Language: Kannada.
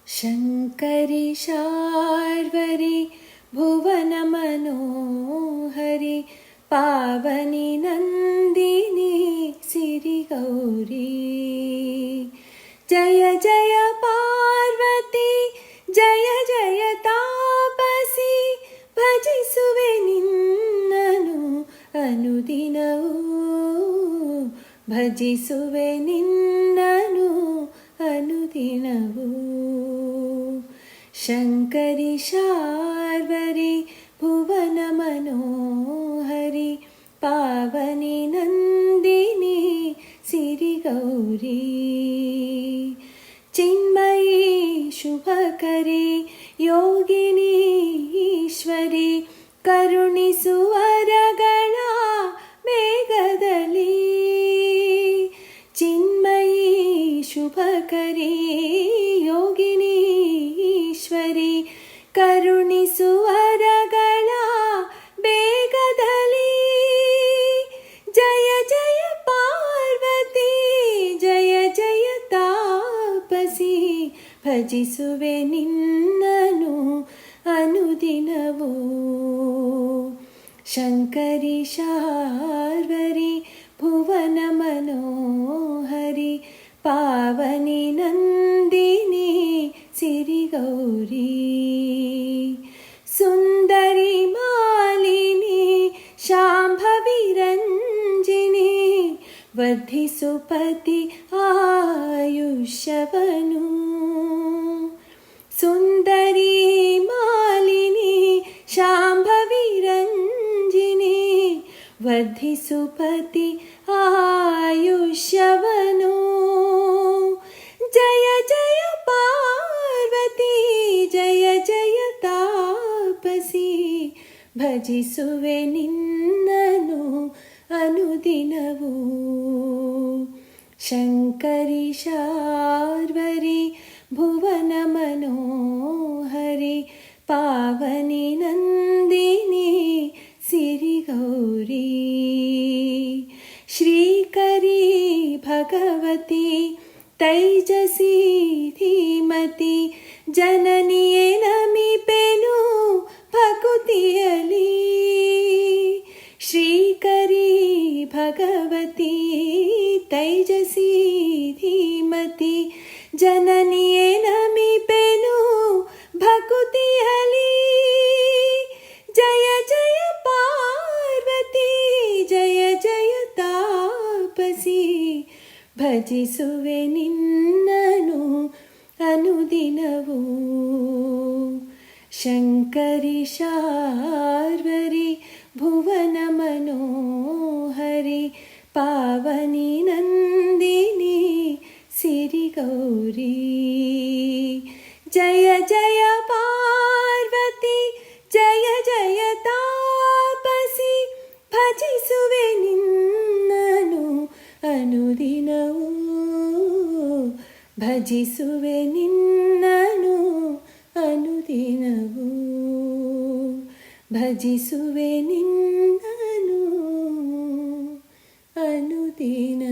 शङ्करि शार्वरि भुवनमनोहरि पावनि नन्दिनी सिरिगौरी। जय जय पार्वती जय जय तापसी भजिसुवे निन्ननु अनुदिनवू भजिसुवे निन्ननु अनुदिनवू। शङ्करि शार्वरि भुवनमनोहरि पावनि नन्दिनी सिरिगौरी। चिन्मयी शुभकरी योगिनी ईश्वरी करुणिसु वरಗಳ ಮೇಘದಲ್ಲಿ। चिन्मयी शुभकरी योगिनी ईश्वरी करुणिसु वरಗಳ ಬೇಗದಲ್ಲಿ। जय जय पार्वती जय जय तापसी ಭಜಿಸುವೆ ನಿನ್ನನು ಅನುದಿನವೂ। ಶಂಕರಿ ಶಾರ್ವರಿ ಭುವನ ಮನೋಹರಿ ಪಾವನಿ ನಂದಿನಿ ಸಿರಿಗೌರಿ। ಸುಂದರಿ ಮಾಲಿನಿ ಶಾಂಭವಿ ರಂಜಿನಿ ವರ್ಧಿಸು ಪತಿ ಆಯುಷ್ಯವನು। ಸುಂದರಿ ಮಾಲಿನಿ ಶಾಂಭವಿ ರಂಜಿನಿ ವರ್ಧಿಸು ಪತಿ ಆಯುಷ್ಯವನು। ಜಯ ಜಯ ಪಾರ್ವತಿ ಜಯ ಜಯ ತಾಪಸಿ ಭಜಿಸುವೆ ನಿನ್ನನು ಅನುದಿನವೂ। ಶಂಕರಿ ಶಾರ್ವರಿ ಭುವನ ಮನೋಹರಿ ಪಾವನಿ ನಂದಿನಿ ಸಿರಿಗೌರಿ। ಶ್ರೀಕರಿ ಭಗವತಿ ತೈಜಸಿ ಧೀಮತಿ ಜನನಿಯೇ ನಮಿಪೆನು ಭಕುತಿಯಲಿ। ಶ್ರೀಕರಿ ಭಗವತಿ ತೈಜಸಿ ಧೀಮತಿ ಜನನಿಯೇ ನಮಿಪೆನು ಭಕುತಿಯಲಿ। ಜಯ ಜಯ ಪಾರ್ವತಿ ಜಯ ಜಯ ತಾಪಸಿ ಭಜಿಸುವೆ ನಿನ್ನನು ಅನುದಿನವೂ। ಶಂಕರಿ ಶಾರ್ವರಿ ಭುವನ ಮನೋಹರಿ ಪಾವನಿ ನಂದಿನಿ ಸಿರಿಗೌರಿ। ಜಯ ಜಯ ಪಾರ್ವತಿ ಜಯ ಜಯ ತಾಪಸಿ ಭಜಿಸುವೆ ನಿನ್ನನು ಅನುದಿನವೂ ಭಜಿಸುವೆ ನಿನ್ನನು ಅನುದಿನವೂ ಭಜಿಸುವೆ ನಿನ್ನನು ಅನುದಿನ।